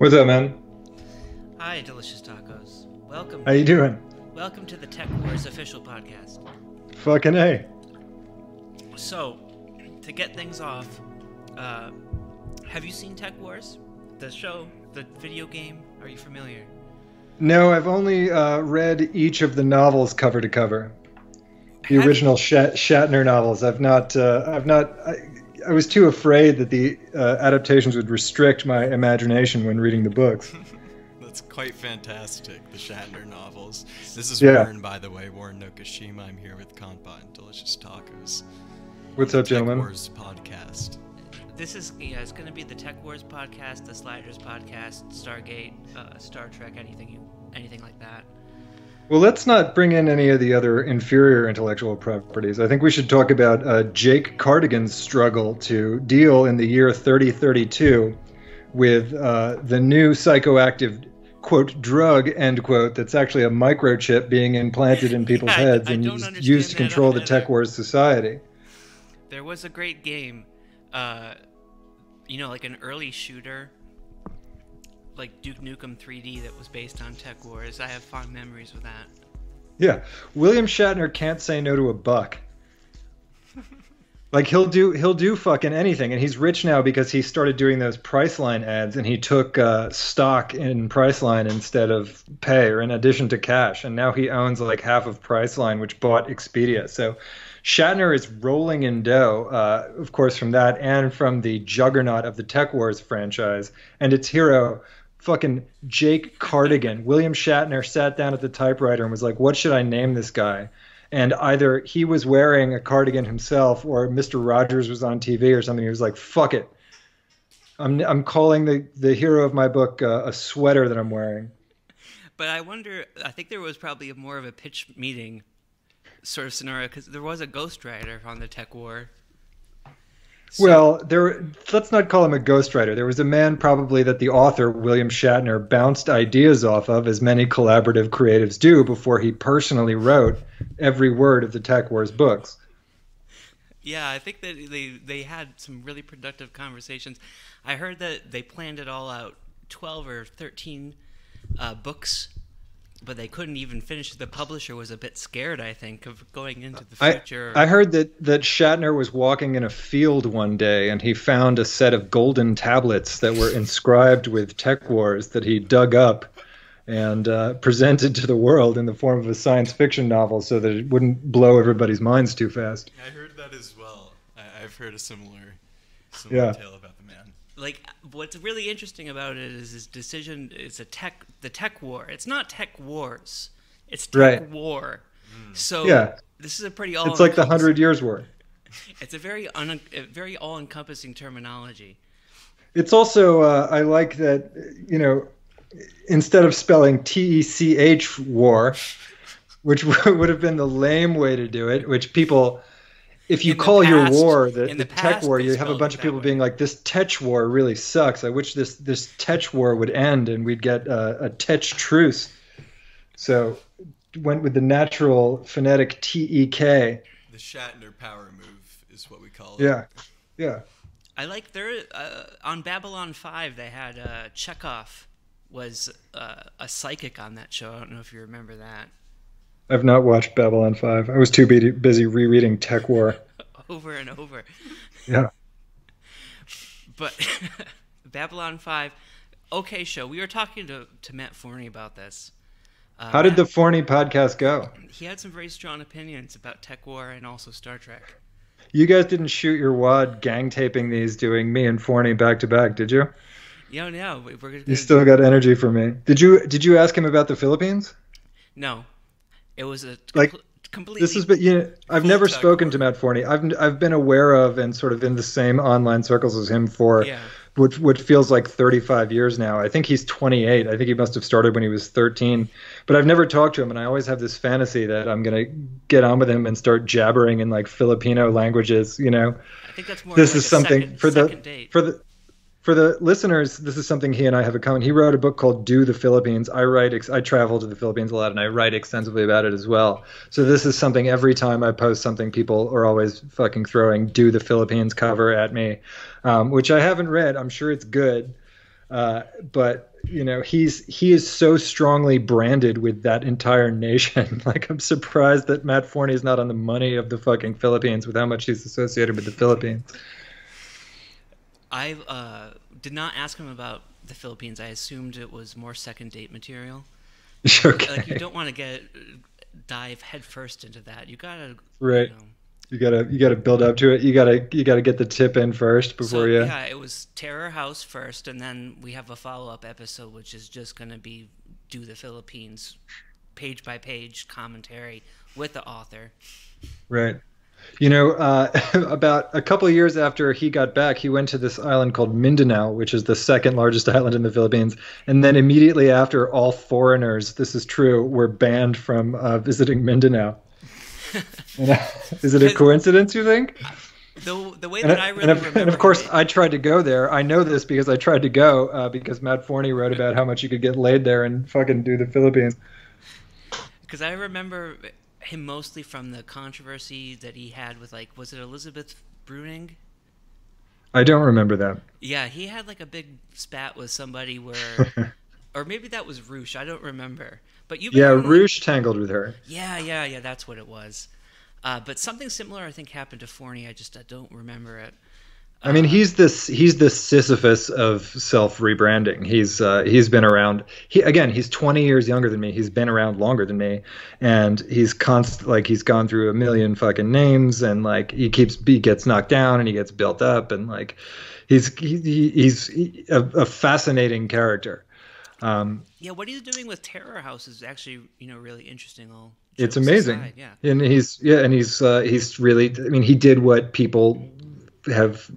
What's up, man? Hi, Delicious Tacos. Welcome. How you doing? Welcome to the TekWars official podcast. Fucking A. So, to get things off, have you seen TekWars? The show, the video game? Are you familiar? No, I've only read each of the novels cover to cover. The original Shatner novels. I've not. I was too afraid that the adaptations would restrict my imagination when reading the books. That's quite fantastic, the Shatner novels. This is Yeah. Warren, by the way, Warren Nokashima. I'm here with Kanpa and Delicious Tacos. What's up, gentlemen? TekWars podcast. This is, it's going to be the TekWars podcast, the Sliders podcast, Stargate, Star Trek, anything like that. Well, let's not bring in any of the other inferior intellectual properties. I think we should talk about Jake Cardigan's struggle to deal in the year 3032 with the new psychoactive, quote, drug, end quote, that's actually a microchip being implanted in people's heads and used to control the TekWars society. There was a great game, like an early shooter, like Duke Nukem 3D that was based on TekWars. I have fond memories with that. Yeah, William Shatner can't say no to a buck. Like he'll do fucking anything, and he's rich now because he started doing those Priceline ads, and he took stock in Priceline instead of pay, or in addition to cash, and now he owns like half of Priceline, which bought Expedia. So Shatner is rolling in dough, of course, from that and from the juggernaut of the TekWars franchise and its hero, fucking Jake Cardigan. William Shatner sat down at the typewriter and was like, what should I name this guy? And either he was wearing a cardigan himself or Mr. Rogers was on TV or something. He was like, fuck it. I'm calling the hero of my book a sweater that I'm wearing. But I think there was probably more of a pitch meeting sort of scenario, because there was a ghostwriter on the TekWar. So, well, let's not call him a ghostwriter. There was a man probably that the author, William Shatner, bounced ideas off of, as many collaborative creatives do, before he personally wrote every word of the TekWars books. Yeah, I think that they had some really productive conversations. I heard that they planned it all out, 12 or 13 books, but they couldn't even finish. The publisher was a bit scared, I think, of going into the future. I heard that Shatner was walking in a field one day and he found a set of golden tablets that were inscribed with TekWars that he dug up and presented to the world in the form of a science fiction novel so that it wouldn't blow everybody's minds too fast. I heard that as well. I've heard a similar Yeah. tale about the man. Like, what's really interesting about it is his decision. It's the Tech War. It's not Tech Wars. It's Tech Right. War. So Yeah. this is a pretty It's like the 100 Years' War. It's a very all-encompassing terminology. It's also, I like that, instead of spelling TECH war, which would have been the lame way to do it, which people, if you call your war the Tech War, you have a bunch of people being like, this Tech War really sucks. I wish this Tech War would end and we'd get a Tech truce. So went with the natural phonetic TEK. The Shatner power move is what we call it. Yeah, yeah. I like on Babylon 5 they had Chekhov was a psychic on that show. I don't know if you remember that. I've not watched Babylon 5. I was too busy rereading Tech War. Over and over. Yeah. But Babylon 5, okay show. We were talking to Matt Forney about this. How did the Forney podcast go? He had some very strong opinions about Tech War and also Star Trek. You guys didn't shoot your wad gang taping these, doing me and Forney back to back, did you? No. We're gonna, You still got energy for me. Did you ask him about the Philippines? No. It was a completely. This has been, I've never spoken to Matt Forney. I've been aware of and sort of in the same online circles as him for what feels like 35 years now. I think he's 28. I think he must have started when he was 13. But I've never talked to him, and I always have this fantasy that I'm going to get on with him and start jabbering in like Filipino languages, I think that's more This like is something second date. For the listeners, this is something he and I have in common. He wrote a book called Do the Philippines. I travel to the Philippines a lot, and I write extensively about it as well. So this is something every time I post something, people are always fucking throwing Do the Philippines cover at me, which I haven't read. I'm sure it's good. But he is so strongly branded with that entire nation. Like, I'm surprised that Matt Forney is not on the money of the fucking Philippines with how much he's associated with the Philippines. I did not ask him about the Philippines. I assumed it was more second date material. Okay. Like, you don't want to dive headfirst into that. You gotta, Right. You gotta build up to it. You gotta get the tip in first before you. Yeah, it was Terror House first, and then we have a follow-up episode, which is just gonna be do the Philippines, page by page commentary with the author. Right. About a couple of years after he got back, he went to this island called Mindanao, which is the second largest island in the Philippines. And then immediately after, all foreigners, this is true, were banned from visiting Mindanao. Is it a coincidence, you think? The way that I really remember, and of course, I tried to go there. I know this because I tried to go because Matt Forney wrote about how much you could get laid there and fucking do the Philippines. Because I remember him mostly from the controversy that he had with, like, was it Elizabeth Bruning? I don't remember that. Yeah, he had like a big spat with somebody where, or maybe that was Roosh. I don't remember. But Roosh tangled with her. Yeah. That's what it was. But something similar, I think, happened to Forney. I don't remember it. I mean, he's the Sisyphus of self-rebranding. He's been around. He's 20 years younger than me. He's been around longer than me, and he's he's gone through a million fucking names, and like he gets knocked down and he gets built up, and like he's a fascinating character. What he's doing with Terror House is actually really interesting. It's amazing. Aside, yeah. And he's really. I mean, he did what people have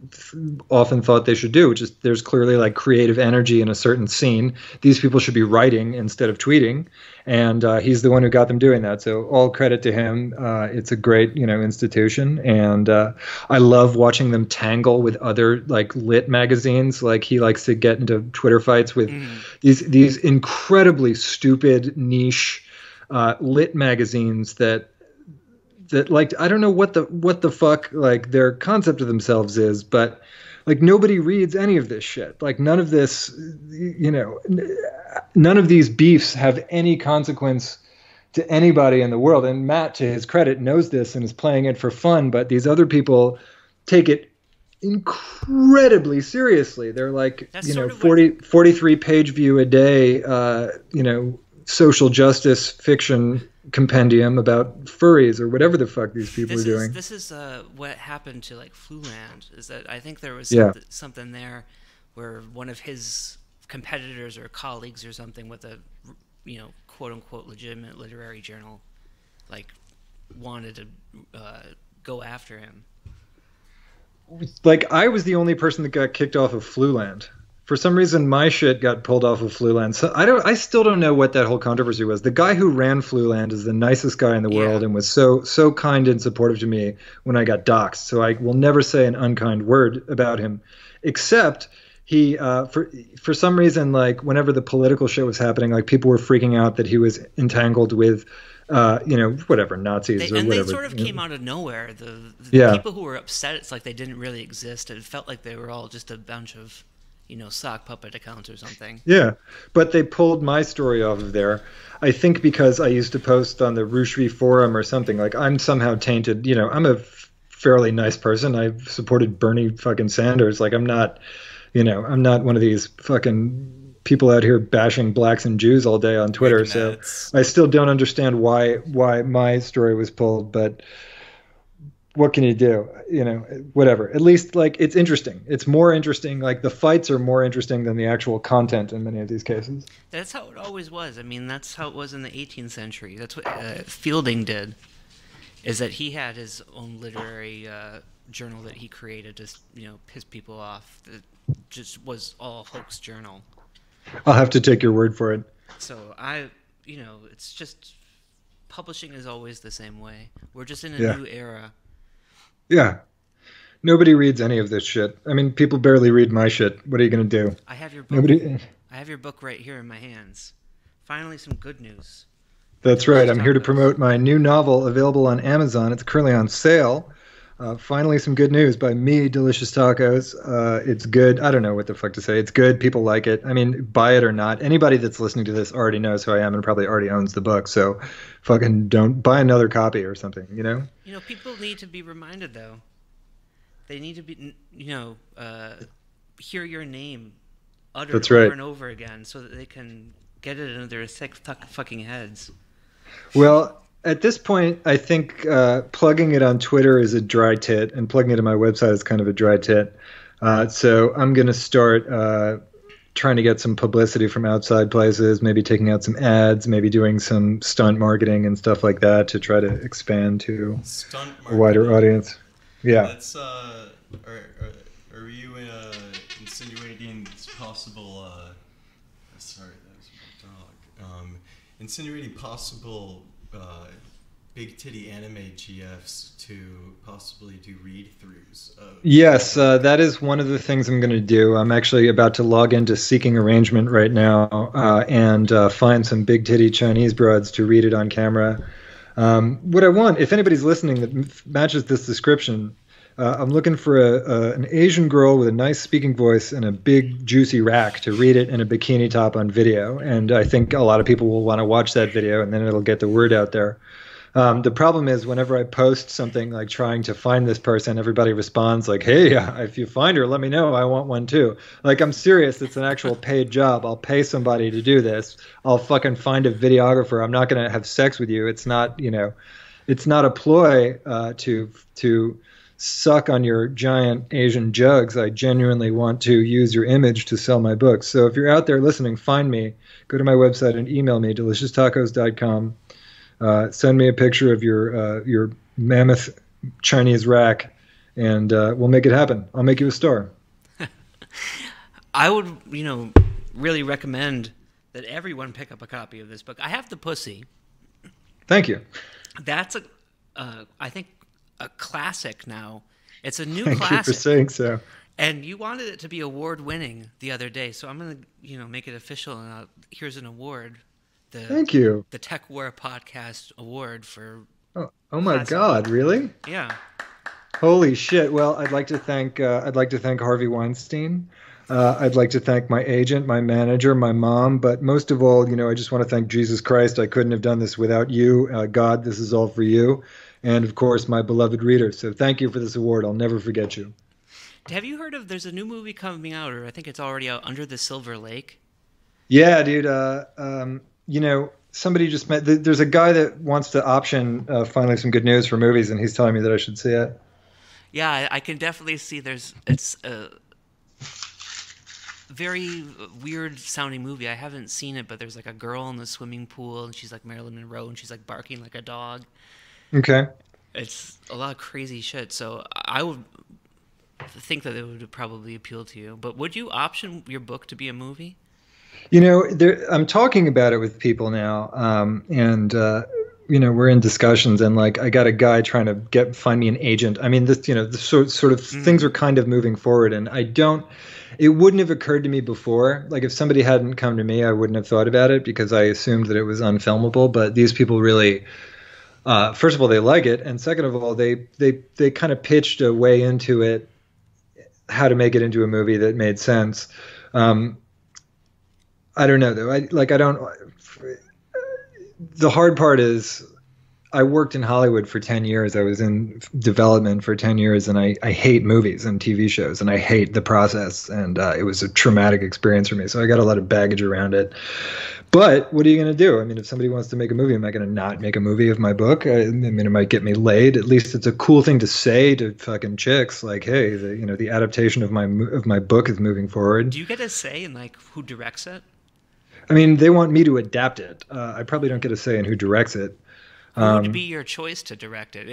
often thought they should do, which is there's clearly like creative energy in a certain scene. These people should be writing instead of tweeting, and he's the one who got them doing that. So all credit to him. It's a great institution, and I love watching them tangle with other like lit magazines. Like he likes to get into Twitter fights with these incredibly stupid niche lit magazines that like I don't know what the fuck like their concept of themselves is, but like nobody reads any of this shit. Like none of this, none of these beefs have any consequence to anybody in the world. And Matt, to his credit, knows this and is playing it for fun, but these other people take it incredibly seriously. They're like, 43 page view a day, social justice fiction compendium about furries or whatever the fuck these people are doing. This is what happened to like Fluland, is that I think there was something there where one of his competitors or colleagues or something with a quote unquote legitimate literary journal like wanted to go after him. Like I was the only person that got kicked off of Fluland. For some reason, my shit got pulled off of Fluland. So I still don't know what that whole controversy was. The guy who ran Fluland is the nicest guy in the world and was so kind and supportive to me when I got doxxed. So I will never say an unkind word about him, except he for some reason, like whenever the political shit was happening, like people were freaking out that he was entangled with whatever Nazis or whatever. They sort of came out of nowhere. The people who were upset, it's like they didn't really exist. It felt like they were all just a bunch of sock puppet accounts or something. Yeah, but they pulled my story off of there. I think because I used to post on the Rushvi forum or something. Like I'm somehow tainted. I'm a fairly nice person. I've supported Bernie fucking Sanders. Like I'm not one of these fucking people out here bashing blacks and Jews all day on Twitter. So I still don't understand why my story was pulled, but what can you do? Whatever. At least like it's interesting. It's more interesting. Like the fights are more interesting than the actual content in many of these cases. That's how it always was. I mean, that's how it was in the 18th century. That's what Fielding did. Is that he had his own literary journal that he created to piss people off. It just was all hoax journal. I'll have to take your word for it. So it's just publishing is always the same way. We're just in a new era. Yeah. Nobody reads any of this shit. I mean, people barely read my shit. What are you going to do? I have your book. I have your book right here in my hands. Finally, some good news. That's right. I'm here to promote my new novel available on Amazon. It's currently on sale. Finally, some good news by me, Delicious Tacos. It's good. I don't know what the fuck to say. It's good. People like it. I mean, buy it or not. Anybody that's listening to this already knows who I am and probably already owns the book. So fucking don't buy another copy or something, you know? You know, people need to be reminded, though. They need to be, hear your name uttered That's right. over and over again so that they can get it into their sick fucking heads. Well, at this point, I think plugging it on Twitter is a dry tit, and plugging it on my website is kind of a dry tit. So I'm going to start trying to get some publicity from outside places, maybe taking out some ads, maybe doing some stunt marketing and stuff like that to try to expand to a wider audience. Yeah. That's are you insinuating possible? Sorry, that was my dog. Insinuating possible big titty anime GFs to possibly do read-throughs. Yes, that is one of the things I'm going to do. I'm actually about to log into Seeking Arrangement right now and find some big titty Chinese broads to read it on camera. What I want, if anybody's listening that matches this description, I'm looking for an Asian girl with a nice speaking voice and a big juicy rack to read it in a bikini top on video. And I think a lot of people will want to watch that video, and then it'll get the word out there. The problem is whenever I post something like trying to find this person, everybody responds like, hey, if you find her, let me know. I want one too. Like, I'm serious. It's an actual paid job. I'll pay somebody to do this. I'll fucking find a videographer. I'm not going to have sex with you. It's not, it's not a ploy to suck on your giant Asian jugs. I genuinely want to use your image to sell my books. So if you're out there listening, find me. Go to my website and email me, deliciostacos.com. Send me a picture of your mammoth Chinese rack, and we'll make it happen. I'll make you a star. I would, really recommend that everyone pick up a copy of this book. I have The Pussy. Thank you. That's I think, a classic now. It's a new Thank classic. you for saying so. And you wanted it to be award-winning the other day, so I'm going to, make it official, and here's an award. Thank you. The TekWars Podcast Award for... Oh my God, really? Yeah. Holy shit. Well, I'd like to thank Harvey Weinstein. I'd like to thank my agent, my manager, my mom, but most of all, I just want to thank Jesus Christ. I couldn't have done this without you. God, this is all for you. And of course, my beloved readers. So thank you for this award. I'll never forget you. Have you heard of, there's a new movie coming out, or I think it's already out, Under the Silver Lake? Yeah, dude. Somebody just met, there's a guy that wants to option finally some good news for movies, and he's telling me that I should see it. Yeah, I can definitely see it's a very weird sounding movie. I haven't seen it, but there's like a girl in the swimming pool, and she's like Marilyn Monroe, and she's like barking like a dog. Okay. It's a lot of crazy shit, so I would think that it would probably appeal to you. But would you option your book to be a movie? I'm talking about it with people now, and we're in discussions, and like I got a guy trying to find me an agent. I mean, this sort of things are kind of moving forward, and it wouldn't have occurred to me before. Like if somebody hadn't come to me, I wouldn't have thought about it because I assumed that it was unfilmable. But these people really, first of all, they like it, and second of all, they kind of pitched a way into it, how to make it into a movie that made sense. I don't know though. The hard part is I worked in Hollywood for 10 years. I was in development for 10 years, and I hate movies and TV shows, and I hate the process, and it was a traumatic experience for me. So I got a lot of baggage around it. But what are you going to do? I mean, if somebody wants to make a movie, am I going to not make a movie of my book? I mean, it might get me laid. At least it's a cool thing to say to fucking chicks, like, hey, the adaptation of my book is moving forward. Do you get a say in like who directs it? I mean, they want me to adapt it. I probably don't get a say in who directs it. Who would be your choice to direct it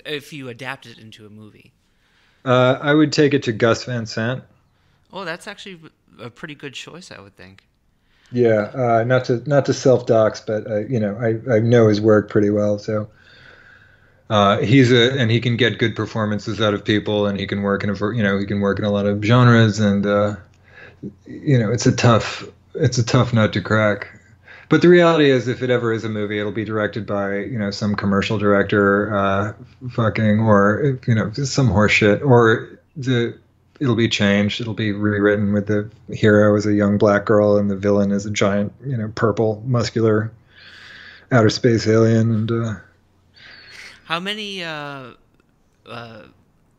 if you adapt it into a movie? I would take it to Gus Van Sant. Oh, that's actually a pretty good choice, I would think. Yeah, not to self-dox, but I know his work pretty well. So and he can get good performances out of people, and he can work in a lot of genres, and it's a tough nut to crack. But the reality is, if it ever is a movie, it'll be directed by, some commercial director, fucking, or, some horse shit, or it'll be changed. It'll be rewritten with the hero as a young black girl and the villain as a giant, purple, muscular outer space alien. And how many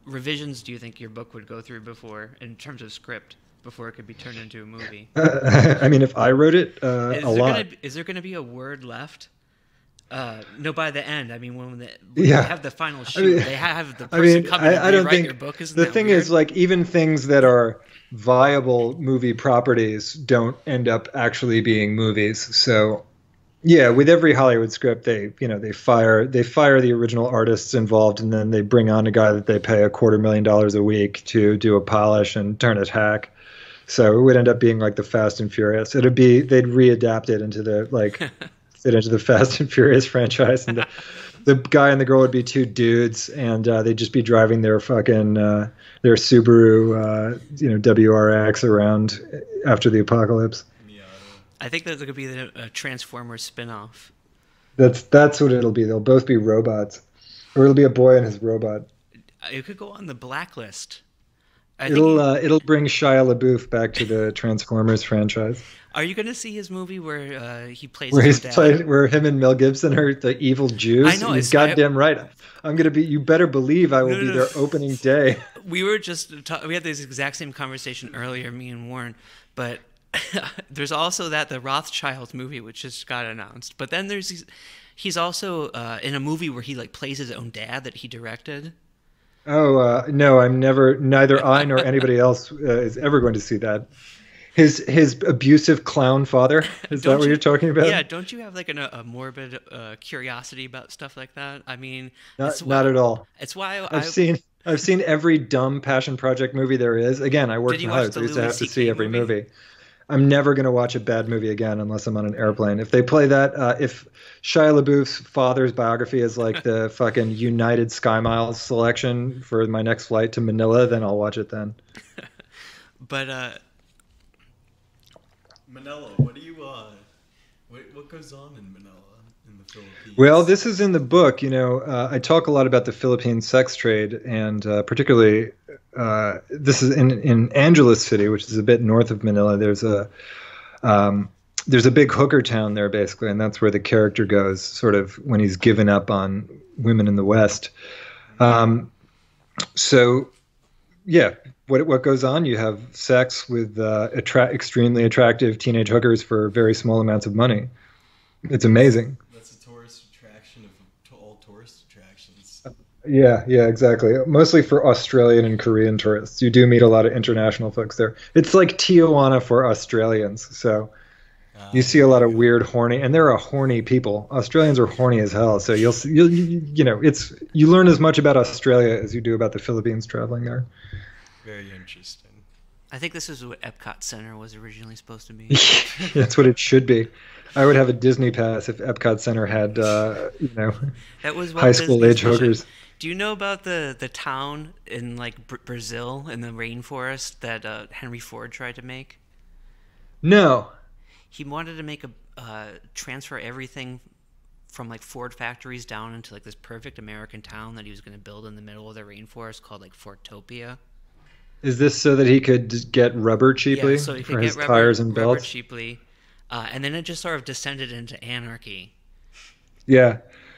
revisions do you think your book would go through before, in terms of script, before it could be turned into a movie? I mean, if I wrote it, a lot. Is there going to be a word left? No, by the end. I mean, when they have the final shoot, they have the person come in and rewrite your book. Isn't the that thing weird? is, like, even things that are viable movie properties don't end up actually being movies. So, yeah, with every Hollywood script, they fire the original artists involved, and then they bring on a guy that they pay $250,000 a week to do a polish and turn it hack. So it would end up being like the Fast and Furious. They'd readapt it into the Fast and Furious franchise, and the guy and the girl would be two dudes, and they'd just be driving their fucking their Subaru WRX around after the apocalypse. I think that's going to be a Transformers spinoff. That's what it'll be. They'll both be robots, or it'll be a boy and his robot. It could go on the blacklist. It'll bring Shia LaBeouf back to the Transformers franchise. Are you going to see his movie where he plays where his dad? Where him and Mel Gibson are the evil Jews? I know. You're goddamn right. I'm gonna be. You better believe I will be there opening day. We were just we had this exact same conversation earlier, me and Warren, but there's also the Rothschild movie which just got announced. But then he's also in a movie where he like plays his own dad that he directed. Oh no, neither I nor anybody else is ever going to see that. His abusive clown father. Is that what you're talking about? Yeah, don't you have like a morbid curiosity about stuff like that? I mean, not at all. It's why I've seen every dumb Passion Project movie there is. Again, I worked in Hollywood, so I used to have to see every movie. I'm never going to watch a bad movie again unless I'm on an airplane. If they play that, if Shia LaBeouf's father's biography is like the fucking United Sky Miles selection for my next flight to Manila, then I'll watch it then. But Manila, what do you what goes on in Manila, in the Philippines? Well, this is in the book. I talk a lot about the Philippine sex trade, and particularly this is in Angeles City, which is a bit north of Manila. There's a big hooker town there, basically, and that's where the character goes, sort of when he's given up on women in the West. So, yeah, what goes on? You have sex with extremely attractive teenage hookers for very small amounts of money. It's amazing. That's a tourist attraction of all tourist attractions. Yeah, exactly. Mostly for Australian and Korean tourists. You do meet a lot of international folks there. It's like Tijuana for Australians. So you see a lot of weird, horny, and there are horny people. Australians are horny as hell. So you learn as much about Australia as you do about the Philippines traveling there. Very interesting. I think this is what Epcot Center was originally supposed to be. That's what it should be. I would have a Disney pass if Epcot Center had, that was high school age hookers. Do you know about the town in like Brazil in the rainforest that Henry Ford tried to make? No. He wanted to make transfer everything from like Ford factories down into like this perfect American town that he was going to build in the middle of the rainforest called like Fortopia. Is this so that he could get rubber cheaply for his tires and belts? Rubber cheaply. And then it just sort of descended into anarchy. Yeah.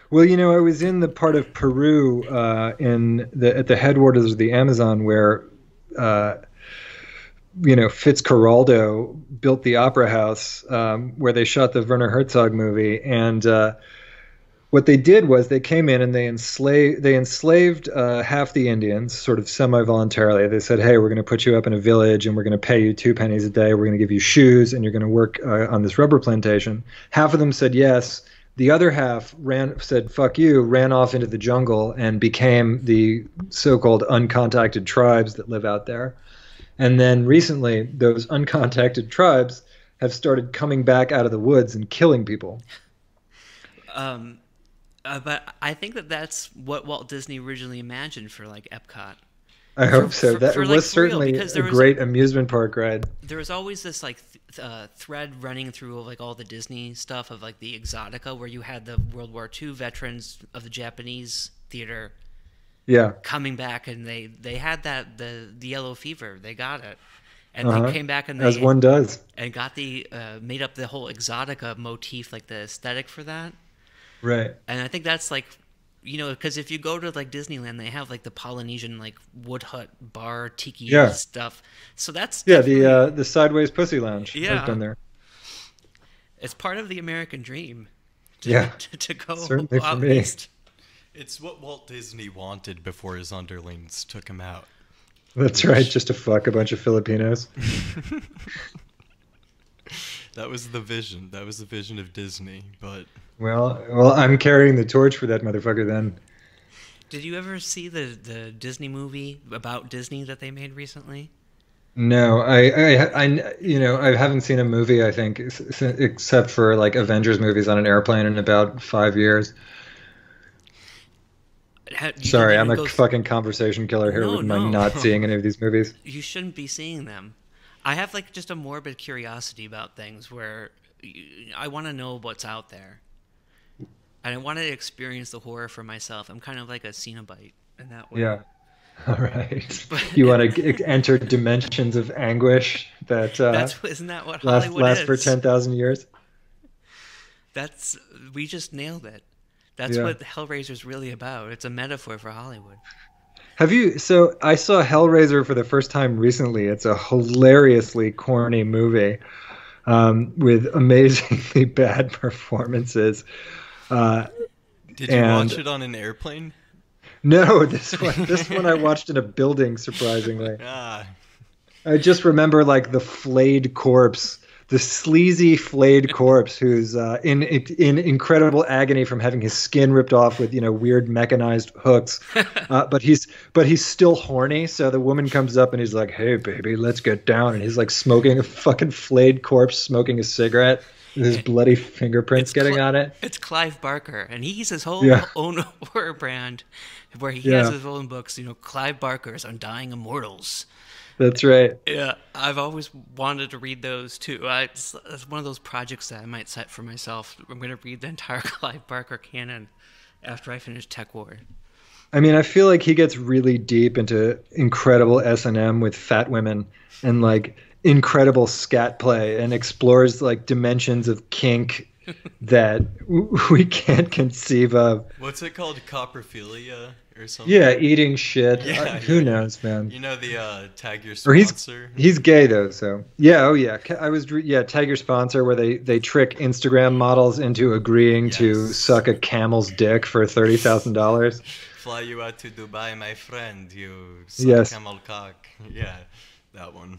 Well, I was in the part of Peru at the headwaters of the Amazon where, Fitzcarraldo built the Opera House where they shot the Werner Herzog movie. And what they did was they came in and they enslaved half the Indians, sort of semi-voluntarily. They said, hey, we're going to put you up in a village and we're going to pay you 2 pennies a day. We're going to give you shoes and you're going to work on this rubber plantation. Half of them said yes. The other half said, fuck you, ran off into the jungle and became the so-called uncontacted tribes that live out there. And then recently, those uncontacted tribes have started coming back out of the woods and killing people. But I think that's what Walt Disney originally imagined for like Epcot. I hope so. That for it like was for real, certainly because a great amusement park ride. there was always this like thread running through like all the Disney stuff of like the Exotica, where you had the World War II veterans of the Japanese theater Yeah. coming back, and they had that the yellow fever. They got it, and they Uh-huh. came back and As they one does. and got the made up the whole Exotica motif, like the aesthetic for that. Right. And I think that's like, because if you go to like Disneyland, they have like the Polynesian like wood hut bar tiki Yeah. stuff. So that's Yeah, definitely, the Sideways Pussy Lounge. Yeah. I've been there. it's part of the American dream. To, Yeah. to go Certainly for out me. east. It's what Walt Disney wanted before his underlings took him out. That's right, just to fuck a bunch of Filipinos. That was the vision. That was the vision of Disney. But Well, I'm carrying the torch for that motherfucker then. Did you ever see the Disney movie about Disney that they made recently? No, I haven't seen a movie, I think, except for like Avengers movies on an airplane in about 5 years. You Sorry, didn't I'm even a go fucking conversation killer here No, with my no. not seeing any of these movies. You shouldn't be seeing them. I have like just a morbid curiosity about things where I want to know what's out there. And I want to experience the horror for myself. I'm kind of like a Cenobite in that way. Yeah. All right. You want to enter dimensions of anguish that Isn't that what Hollywood last is? for 10,000 years? We just nailed it. That's Yeah. what Hellraiser's really about. It's a metaphor for Hollywood. So I saw Hellraiser for the first time recently. It's a hilariously corny movie with amazingly bad performances. did you And- watch it on an airplane? No, this one I watched in a building, surprisingly. Ah, I just remember like the flayed corpse, the sleazy flayed corpse who's in incredible agony from having his skin ripped off with weird mechanized hooks, but he's still horny. So the woman comes up and he's like, "Hey baby, let's get down," and he's like smoking a fucking flayed corpse, smoking a cigarette with his bloody fingerprints getting on it. It's Clive Barker, and he's his whole Yeah. own horror brand, where he Yeah. has his own books. Clive Barker's Undying Immortals. That's right. Yeah, I've always wanted to read those too. It's one of those projects that I might set for myself. I'm going to read the entire Clive Barker canon after I finish TekWars. I mean, I feel like he gets really deep into incredible S&M with fat women and like incredible scat play and explores like dimensions of kink that we can't conceive of. what's it called? Coprophilia or something? Yeah, eating shit. Yeah, Who yeah. knows, man? You know the tag your Or sponsor? he's gay though, so yeah. Oh yeah, Tag Your Sponsor, where they trick Instagram models into agreeing to Yes. suck a camel's dick for $30,000. Fly you out to Dubai, my friend. You suck Yes. camel cock. Yeah, that one.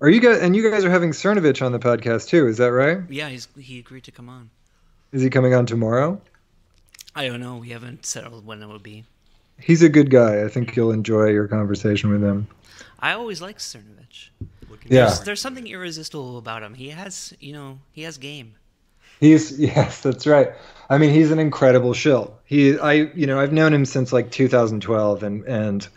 Are you guys? And you guys are having Cernovich on the podcast too? Is that right? Yeah, he agreed to come on. Is he coming on tomorrow? I don't know. We haven't settled when it would be. He's a good guy. I think you'll enjoy your conversation with him. I always liked Cernovich. Looking Yeah. There's something irresistible about him. He has game. Yes, that's right. I mean, he's an incredible shill. I've known him since like 2012, and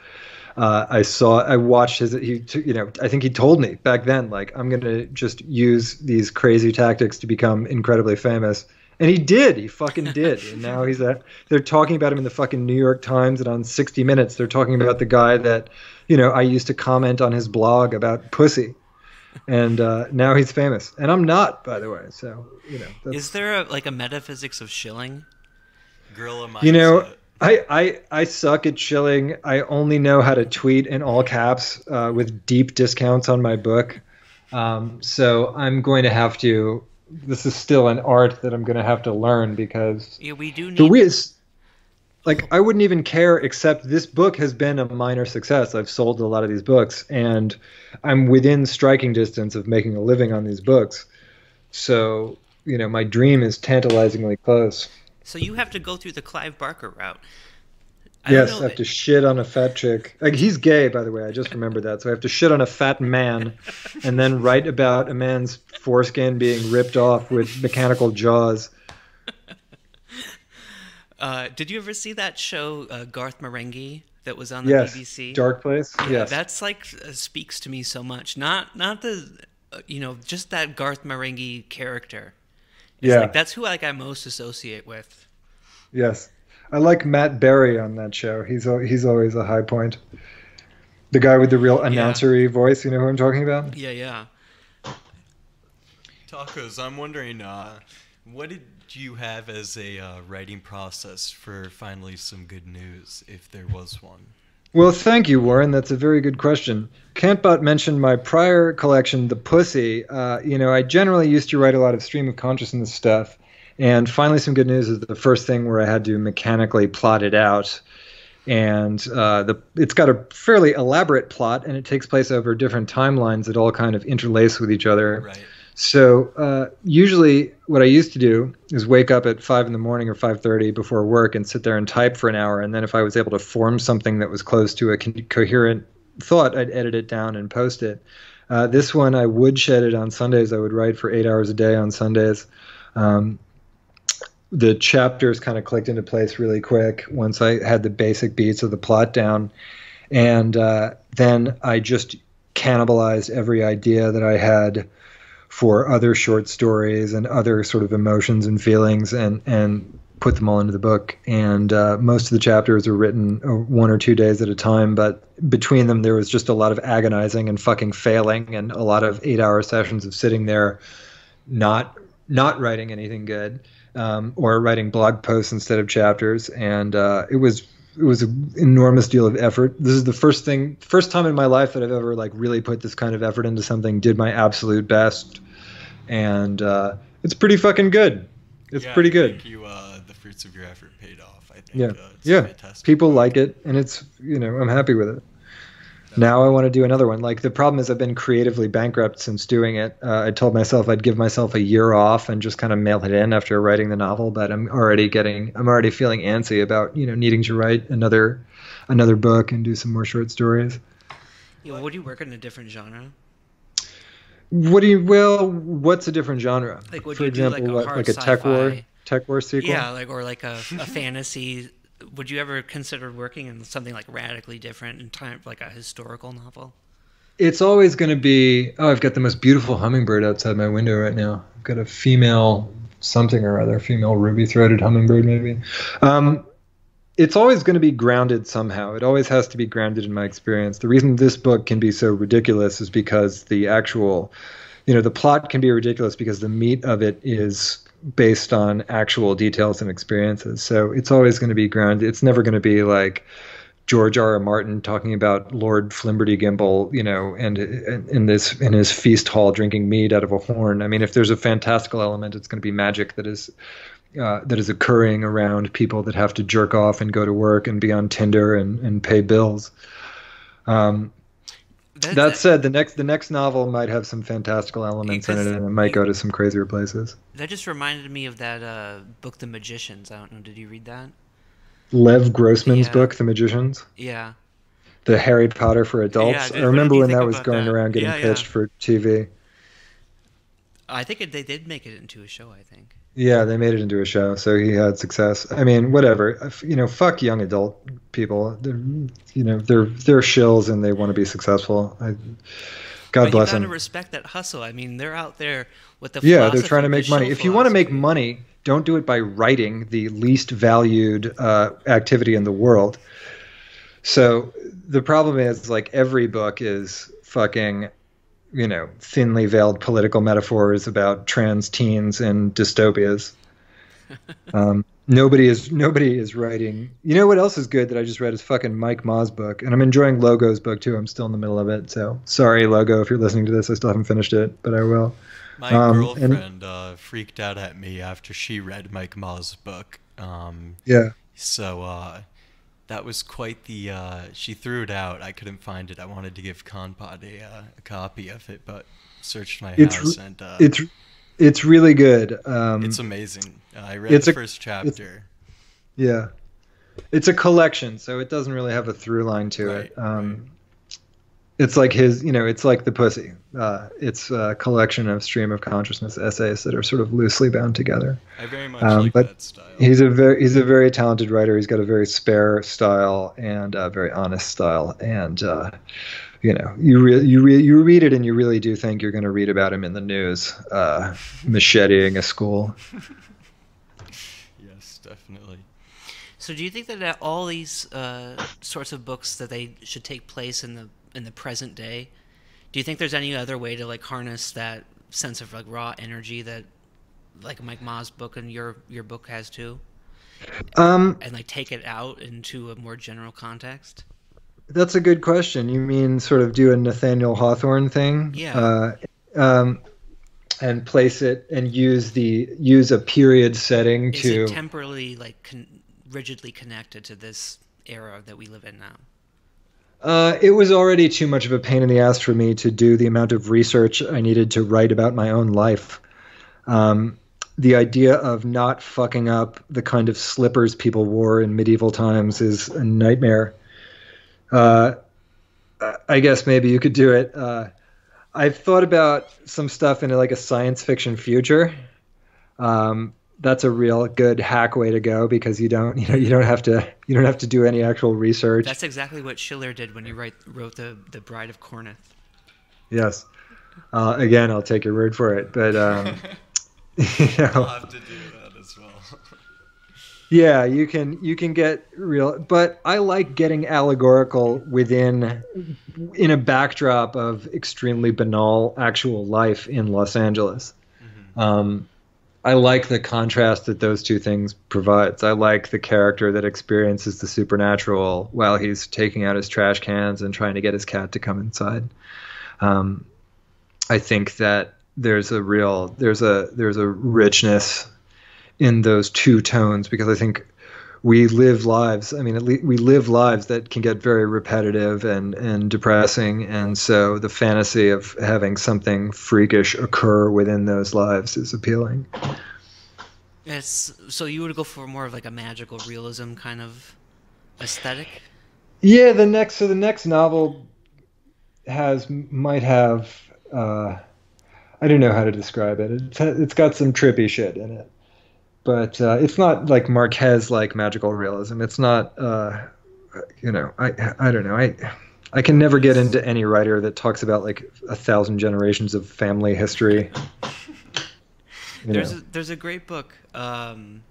I watched his. I think he told me back then, like, I'm gonna just use these crazy tactics to become incredibly famous, and he did. He fucking did. And now they're talking about him in the fucking New York Times and on 60 Minutes. They're talking about the guy that, I used to comment on his blog about pussy. And now he's famous, and I'm not, by the way. So that's, Is there a metaphysics of shilling? Gorilla mindset. I suck at shilling. I only know how to tweet in all caps with deep discounts on my book. So I'm going to have to. This is still an art that I'm going to have to learn because Yeah, we do need. the whiz. Like, I wouldn't even care, except this book has been a minor success. I've sold a lot of these books, and I'm within striking distance of making a living on these books. So, my dream is tantalizingly close. So you have to go through the Clive Barker route. Yes, I have to shit on a fat chick. Like, he's gay, by the way. I just remembered that. So I have to shit on a fat man and then write about a man's foreskin being ripped off with mechanical jaws. Did you ever see that show, Garth Marenghi, that was on the Yes, BBC. Dark Place. Yeah, Yes. that's like speaks to me so much. Not the just that Garth Marenghi character. It's Yeah. like that's who like I most associate with. Yes. I like Matt Berry on that show. He's always a high point. The guy with the real announcery voice. You know who I'm talking about? Yeah. Tacos, I'm wondering, what did you have as a writing process for finally some good news, if there was one? Well, thank you, Warren. That's a very good question. Cantbot mentioned my prior collection, The Pussy. I generally used to write a lot of stream of consciousness stuff. And finally, some good news is the first thing where I had to mechanically plot it out. And it's got a fairly elaborate plot, and it takes place over different timelines that all kind of interlace with each other. Right. So usually what I used to do is wake up at 5 in the morning or 5:30 before work and sit there and type for an hour. And then if I was able to form something that was close to a coherent thought, I'd edit it down and post it. This one, I would shed it on Sundays. I would write for 8 hours a day on Sundays. The chapters kind of clicked into place really quick once I had the basic beats of the plot down. And then I just cannibalized every idea that I had for other short stories and other sort of emotions and feelings and put them all into the book. And most of the chapters are written 1 or 2 days at a time, but between them there was just a lot of agonizing and fucking failing and a lot of 8-hour sessions of sitting there not writing anything good, or writing blog posts instead of chapters. And it was an enormous deal of effort. This is the first time in my life that I've ever like really put this kind of effort into something, did my absolute best. And it's pretty fucking good. It's pretty good. I think the fruits of your effort paid off. I think it's yeah. fantastic. People like it, and it's, I'm happy with it. Now I want to do another one. Like, the problem is I've been creatively bankrupt since doing it. I told myself I'd give myself a year off and just kind of mail it in after writing the novel, but I'm already feeling antsy about, needing to write another book and do some more short stories. Yeah, would you work in a different genre? What's a different genre? Like, would For you example, do like a hard a sci-fi? TekWars sequel? Yeah, or like a fantasy. Would you ever consider working in something like radically different in time, like a historical novel? It's always going to be, I've got the most beautiful hummingbird outside my window right now. I've got a female something or other, female ruby-throated hummingbird maybe. It's always going to be grounded somehow. It always has to be grounded in my experience. The reason this book can be so ridiculous is because the actual, the plot can be ridiculous because the meat of it is based on actual details and experiences. So it's always going to be grounded. It's never going to be like George R. R. Martin talking about Lord Flimberty Gimble, and in his feast hall drinking mead out of a horn. I mean, if there's a fantastical element, it's going to be magic that is occurring around people that have to jerk off and go to work and be on Tinder and pay bills. That said, the next novel might have some fantastical elements in it, and it might go to some crazier places. That just reminded me of that book, The Magicians. I don't know. Did you read that? Lev Grossman's book, The Magicians? Yeah. The Harry Potter for adults? Yeah, I remember when that was going around getting pitched for TV. I think they did make it into a show, I think. Yeah, they made it into a show, so he had success. I mean, whatever. Fuck young adult people. They're shills and they want to be successful. God bless them. You gotta respect that hustle. I mean, they're out there with the they're trying to make money. If you want to make money, don't do it by writing, the least valued activity in the world. So the problem is, like, every book is fucking, thinly veiled political metaphors about trans teens and dystopias. Nobody is writing. You know what else is good that I just read is fucking Mike Ma's book, and I'm enjoying Logo's book too. I'm still in the middle of it, so sorry, Logo, if you're listening to this. I still haven't finished it, but I will. My girlfriend freaked out at me after she read Mike Ma's book. So that was quite the. She threw it out. I couldn't find it. I wanted to give Kanpad a copy of it, but searched my house and. It's really good. It's amazing. I read the first chapter. It's a collection, so it doesn't really have a through line to it. It's like his, it's like the pussy. It's a collection of stream of consciousness essays that are sort of loosely bound together. I very much like But that style. he's a very talented writer. He's got a very spare style and a very honest style. And you read it and you really do think you're going to read about him in the news, macheteing a school. Yes, definitely. So do you think that all these sorts of books that they should take place in the present day? Do you think there's any other way to like harness that sense of like raw energy that like Mike Ma's book and your book has too? And like take it out into a more general context? That's a good question. You mean sort of do a Nathaniel Hawthorne thing? Yeah. And place it and use a period setting Is to it temporally like rigidly connected to this era that we live in now? It was already too much of a pain in the ass for me to do the amount of research I needed to write about my own life. The idea of not fucking up the kind of slippers people wore in medieval times is a nightmare. I guess maybe you could do it. I've thought about some stuff in like a science fiction future. That's a real good hack way to go because you don't have to do any actual research. That's exactly what Schiller did when he wrote the Bride of Corinth. Yes. Again, I'll take your word for it, but I'll have to do that as well. Yeah, you can get real, but I like getting allegorical in a backdrop of extremely banal actual life in Los Angeles. Mm-hmm. I like the contrast that those two things provides. I like the character that experiences the supernatural while he's taking out his trash cans and trying to get his cat to come inside. I think that there's a richness in those two tones because I think we live lives. I mean, we live lives that can get very repetitive and depressing, and so the fantasy of having something freakish occur within those lives is appealing. So you would go for more of like a magical realism kind of aesthetic? Yeah, the next novel might have I don't know how to describe it. It's got some trippy shit in it. But it's not like Marquez-like magical realism. It's not, I don't know. I can never get into any writer that talks about like 1,000 generations of family history. There's a great book called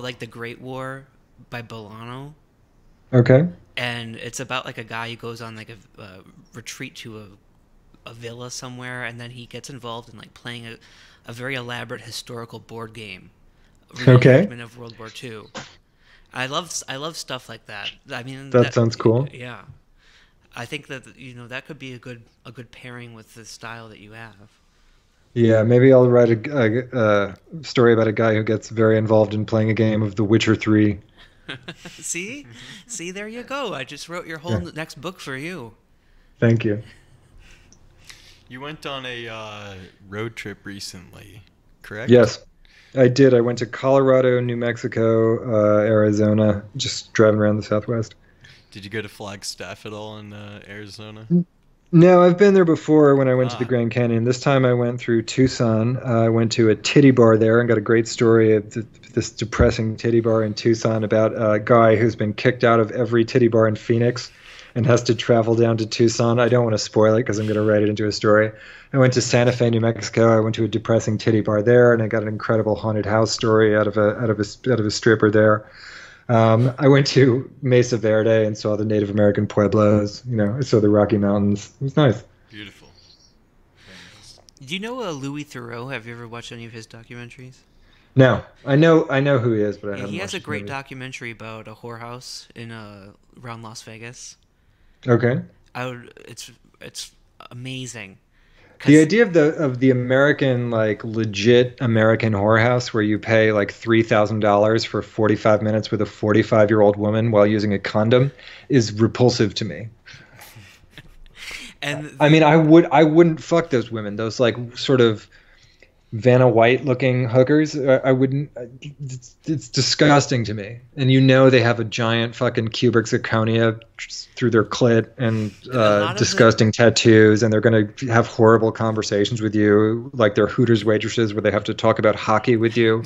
like The Great War by Bolano. Okay. And it's about like a guy who goes on like a retreat to a villa somewhere, and then he gets involved in like playing a very elaborate historical board game. Okay. Of World War II. I love stuff like that. I mean, that sounds cool. Yeah, I think that that could be a good pairing with the style that you have. Yeah, maybe I'll write a story about a guy who gets very involved in playing a game of The Witcher 3. See, there you go. I just wrote your whole next book for you. Thank you. You went on a road trip recently, correct? Yes, I did. I went to Colorado, New Mexico, Arizona, just driving around the Southwest. Did you go to Flagstaff at all in Arizona? No, I've been there before when I went to the Grand Canyon. This time I went through Tucson. I went to a titty bar there and got a great story of this depressing titty bar in Tucson about a guy who's been kicked out of every titty bar in Phoenix and has to travel down to Tucson. I don't want to spoil it because I'm going to write it into a story. I went to Santa Fe, New Mexico. I went to a depressing titty bar there, and I got an incredible haunted house story out of a stripper there. I went to Mesa Verde and saw the Native American pueblos. I saw the Rocky Mountains. It was nice. Beautiful. Very nice. Do you know Louis Theroux? Have you ever watched any of his documentaries? No, I know who he is, but I haven't. He has a watched great documentary about a whorehouse in around Las Vegas. Okay. It's amazing. The idea of the American, like legit American whorehouse where you pay like $3,000 for 45 minutes with a 45-year-old woman while using a condom is repulsive to me. And I mean, I wouldn't fuck those women. Those like sort of Vanna White looking hookers. I wouldn't. It's disgusting to me. And you know they have a giant fucking cubic zirconia through their clit and disgusting tattoos, and they're gonna have horrible conversations with you, like they're Hooters waitresses where they have to talk about hockey with you,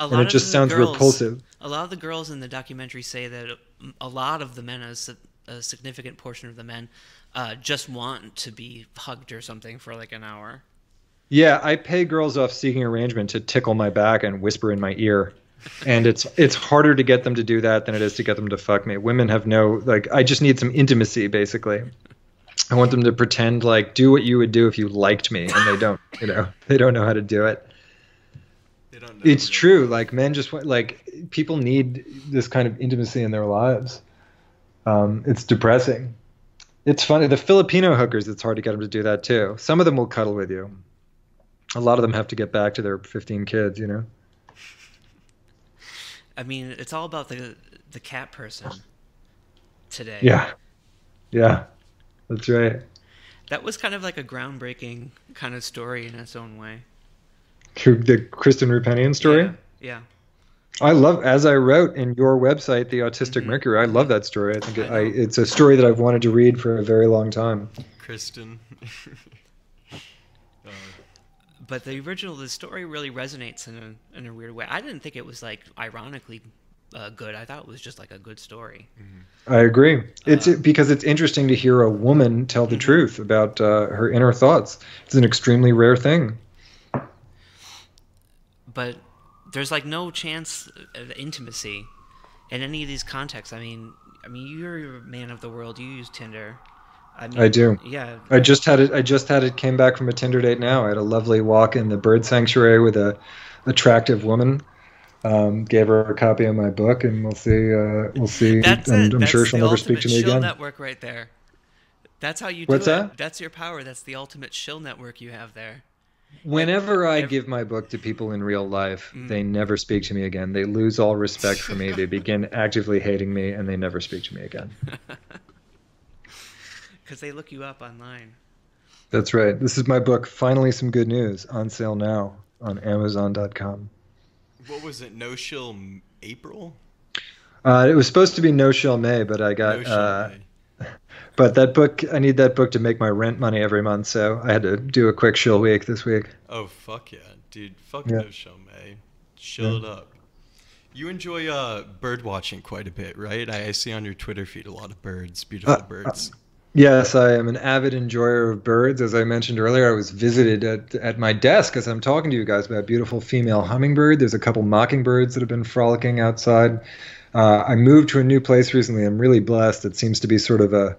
and it just sounds repulsive. A lot of the girls in the documentary say that a lot of the men, a significant portion of the men, just want to be hugged or something for like an hour. Yeah, I pay girls off Seeking Arrangement to tickle my back and whisper in my ear. And it's harder to get them to do that than it is to get them to fuck me. Women have no, like, I just need some intimacy, basically. I want them to pretend, like, do what you would do if you liked me. And they don't, they don't know how to do it. They don't know. It's true. Like, men just want, like, people need this kind of intimacy in their lives. It's depressing. It's funny. The Filipino hookers, it's hard to get them to do that, too. Some of them will cuddle with you. A lot of them have to get back to their 15 kids, I mean, it's all about the cat person today. Yeah, that's right. That was kind of like a groundbreaking kind of story in its own way. The Kristen Rupenian story? Yeah. I love, as I wrote in your website, The Autistic Mercury, I love that story. I think it's a story that I've wanted to read for a very long time. Kristen. But the story really resonates in a weird way. I didn't think it was like ironically good. I thought it was just like a good story. I agree. It's because it's interesting to hear a woman tell the truth about her inner thoughts. It's an extremely rare thing. But there's like no chance of intimacy in any of these contexts. I mean, you're a man of the world. You use Tinder. I do. Yeah. I just had it. Came back from a Tinder date now. I had a lovely walk in the bird sanctuary with a attractive woman. Gave her a copy of my book, and we'll see. That's and it. I'm That's sure she'll never speak to me shill again. Network right there. That's how you do What's that? That's your power. That's the ultimate shill network you have there. Whenever I give my book to people in real life, they never speak to me again. They lose all respect for me. They begin actively hating me, and they never speak to me again. Because they look you up online. That's right. This is my book, Finally Some Good News, on sale now on Amazon.com. What was it? No Shill April? It was supposed to be No Shill May, but I got... No Shill May. But that book, I need that book to make my rent money every month, so I had to do a quick shill week this week. Oh, fuck yeah. Dude, fuck No Shill May. Shill it up. You enjoy bird watching quite a bit, right? I see on your Twitter feed a lot of birds, beautiful birds. Yes, I am an avid enjoyer of birds. As I mentioned earlier, I was visited at my desk as I'm talking to you guys about a beautiful female hummingbird. There's a couple mockingbirds that have been frolicking outside. I moved to a new place recently. I'm really blessed. It seems to be sort of a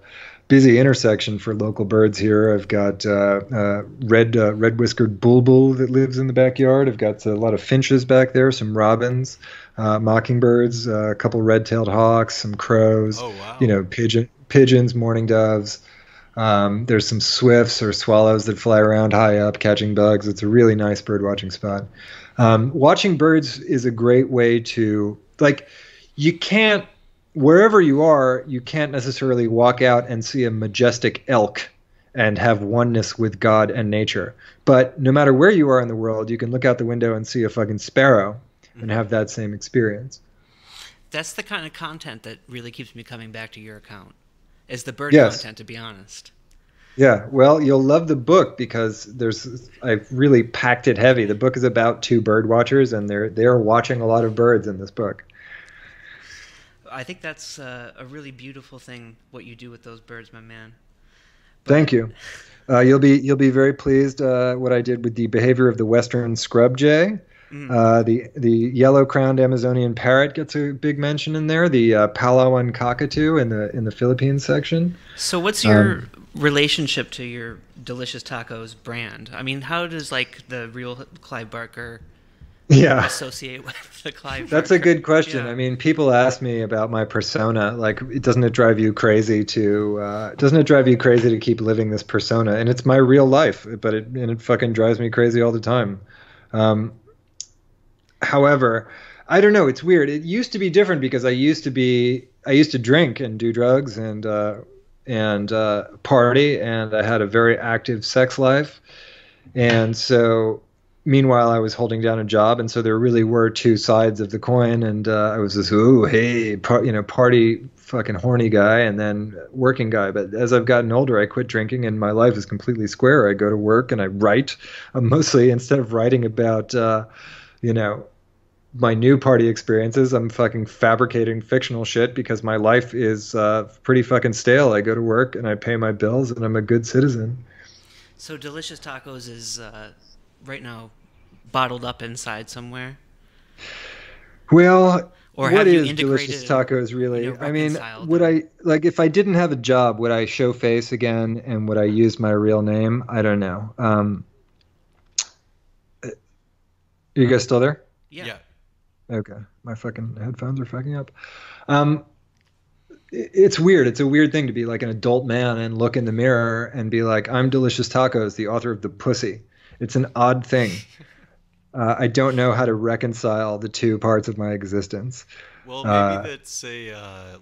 busy intersection for local birds here. I've got red-whiskered bulbul that lives in the backyard. I've got a lot of finches back there, some robins, mockingbirds, a couple red-tailed hawks, some crows. Oh, wow. Pigeons, mourning doves. There's some swifts or swallows that fly around high up catching bugs. It's a really nice bird watching spot. Watching birds is a great way to, like, you can't, wherever you are, you can't necessarily walk out and see a majestic elk and have oneness with God and nature. But no matter where you are in the world, you can look out the window and see a fucking sparrow and have that same experience. That's the kind of content that really keeps me coming back to your account. Is the bird content, to be honest. Yeah, well, you'll love the book because I've really packed it heavy. The book is about two bird watchers, and they're watching a lot of birds in this book. I think that's a really beautiful thing, what you do with those birds, my man. Thank you. You'll be very pleased what I did with the behavior of the western scrub jay. The yellow-crowned Amazonian parrot gets a big mention in there. The Palawan cockatoo in the Philippines section. So, what's your relationship to your Delicious Tacos brand? I mean, how does like the real Clive Barker associate with the Clive Barker? That's a good question. Yeah. I mean, people ask me about my persona. Like, doesn't it drive you crazy to keep living this persona? And it's my real life, but it fucking drives me crazy all the time. However, I don't know. It's weird. It used to be different because I used to drink and do drugs and party, and I had a very active sex life. And so meanwhile, I was holding down a job, and so there really were two sides of the coin. And I was this, ooh, hey, party fucking horny guy, and then working guy. But as I've gotten older, I quit drinking, and my life is completely square. I go to work and I write. Mostly, instead of writing about, my new party experiences, I'm fucking fabricating fictional shit because my life is pretty fucking stale. I go to work and I pay my bills, and I'm a good citizen. So Delicious Tacos is right now bottled up inside somewhere? Well, Or what have you is integrated Delicious Tacos really? I mean, reconciled would them? I, like, if I didn't have a job, would I show face again, and would I use my real name? I don't know. You guys still there? Yeah. Okay. My fucking headphones are fucking up. Um, it's weird. It's a weird thing to be like an adult man and look in the mirror and be like, I'm Delicious Tacos, the author of The Pussy. It's an odd thing. I don't know how to reconcile the two parts of my existence. Well, Uh, maybe that's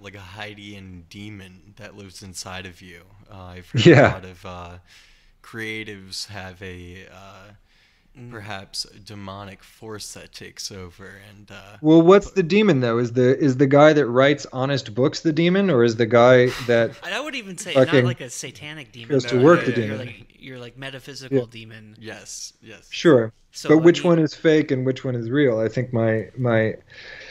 like a Heidian demon that lives inside of you. I've heard a yeah. lot of creatives have a perhaps a demonic force that takes over, and Well, what's the demon though? Is the guy that writes honest books the demon, or is the guy that I would even say not fucking like a satanic demon. goes to but work the you're demon? like you're like metaphysical Yeah. demon. yes, yes. Sure. So But I which mean, one is fake and which one is real? I think my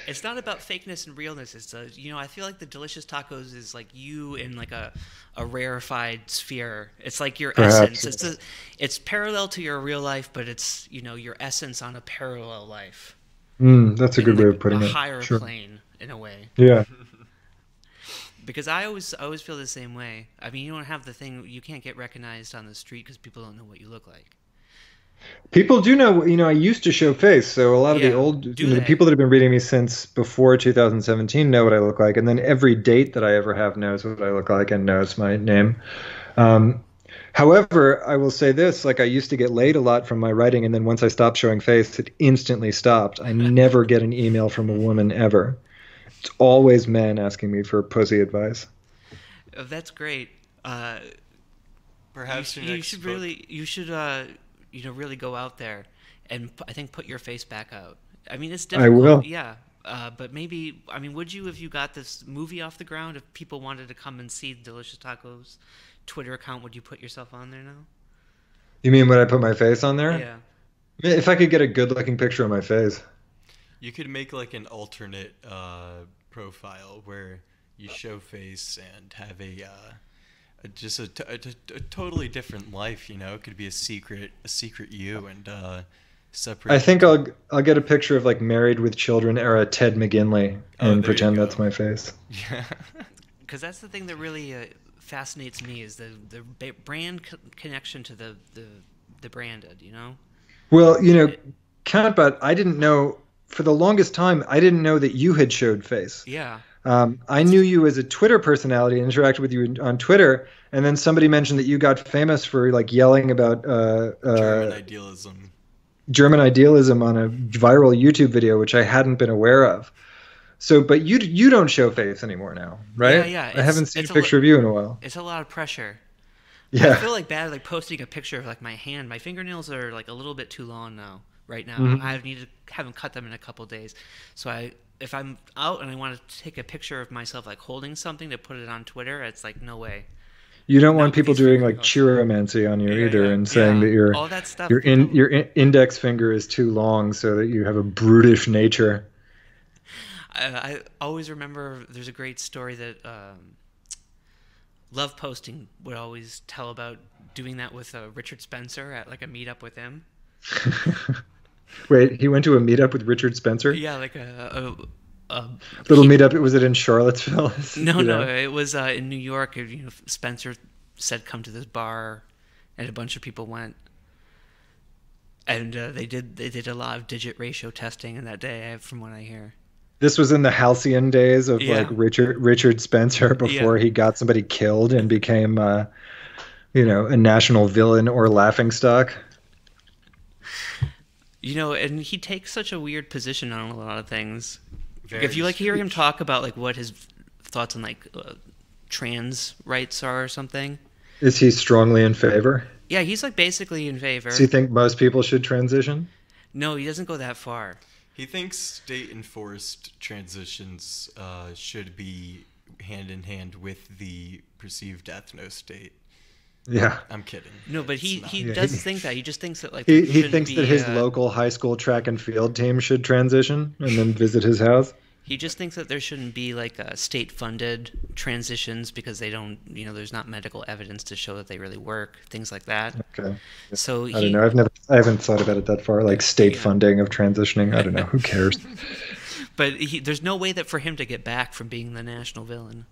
it's not about fakeness and realness. It's I feel like the Delicious Tacos is like you in like a rarefied sphere. It's like your perhaps. essence. It's parallel to your real life, but it's your essence on a parallel life. That's a In good way like of putting a it. higher Sure. plane in a way. Yeah. Because I always feel the same way. I mean, you don't have the thing. You can't get recognized on the street because people don't know what you look like. People do know, I used to show face, so a lot of the Yeah. old, Do the they? people that have been reading me since before 2017 know what I look like, and then every date that I ever have knows what I look like and knows my name. Um, However, I will say this, like I used to get laid a lot from my writing, and then once I stopped showing face, it instantly stopped. I never get an email from a woman ever. It's always men asking me for pussy advice. That's great. Perhaps your You next should book. really go out there and I think put your face back out. I mean, it's I difficult, will. yeah. But maybe, I mean, would you if you got this movie off the ground? If people wanted to come and see Delicious Tacos Twitter account, would you put yourself on there now? You mean when I put my face on there? Yeah. If I could get a good-looking picture of my face. You could make like an alternate profile where you show face and have just a totally different life. It could be a secret you, and separate. I think I'll get a picture of like Married with Children era Ted McGinley Oh, and there you pretend go. that's my face. Yeah. Because that's the thing that really fascinates me is the brand connection to the branded. Well, Count, but I didn't know for the longest time. I didn't know that you had showed face. Yeah. I knew you as a Twitter personality and interacted with you on Twitter, and then somebody mentioned that you got famous for like yelling about German idealism. German idealism on a viral YouTube video, which I hadn't been aware of. So, but you don't show face anymore now, right? Yeah. I haven't seen it's a picture of you in a while. It's a lot of pressure. I Yeah. feel like bad like posting a picture of like my hand. My fingernails are like a little bit too long now. Right now, Mhm. haven't cut them in a couple days. So if I'm out and I want to take a picture of myself like holding something to put it on Twitter, it's like no way. You don't Not want with people these doing like fingernails. chiromancy on you Yeah, either, yeah. and saying Yeah, that your all that stuff. your people- index finger is too long, so that you have a brutish nature. I always remember there's a great story that Love Posting would always tell about doing that with Richard Spencer at like a meetup with him. Wait, he went to a meetup with Richard Spencer? Yeah, like Little meetup. Was it in Charlottesville? No, You no, know? it was in New York. Spencer said come to this bar, and a bunch of people went, and they did a lot of digit ratio testing in that day, from what I hear. This was in the halcyon days of Yeah. like Richard Spencer before he got somebody killed and became, a national villain or laughingstock. And he takes such a weird position on a lot of things. Very If you like hear him strange. talk about like what his thoughts on like trans rights are or something. Is he strongly in favor? Yeah, he's like basically in favor. Does he think most people should transition? No, he doesn't go that far. He thinks state-enforced transitions should be hand in hand with the perceived ethno-state. Yeah. I'm kidding. No, but he Yeah, does think that. He just thinks that like He shouldn't thinks be, that his local high school track and field team should transition and then visit his house. He just thinks that there shouldn't be like state-funded transitions because they don't, there's not medical evidence to show that they really work, things like that. Okay. Yeah. So I don't know. I haven't thought about it that far. Like state funding of transitioning. I don't know. Who cares? But there's no way that for him to get back from being the national villain.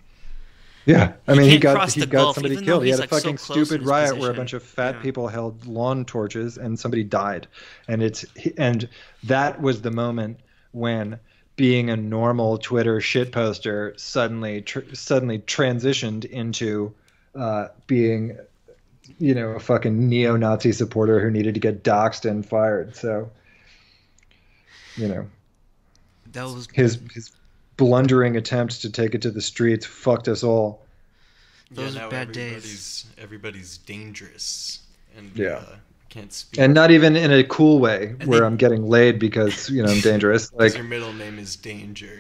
Yeah, I mean, he can't got cross the got Gulf, somebody even though killed. He he's, had a like, so fucking close in stupid his riot where a position. bunch of fat Yeah. people held lawn torches and somebody died, and that was the moment when being a normal Twitter shitposter suddenly transitioned into being, a fucking neo-Nazi supporter who needed to get doxxed and fired. So, That was his blundering attempt to take it to the streets fucked us all. Those are now bad days. Everybody's dangerous, and Yeah. can't speak. And not even in a cool way And where they- I'm getting laid because, I'm dangerous. 'Cause Like, your middle name is Danger.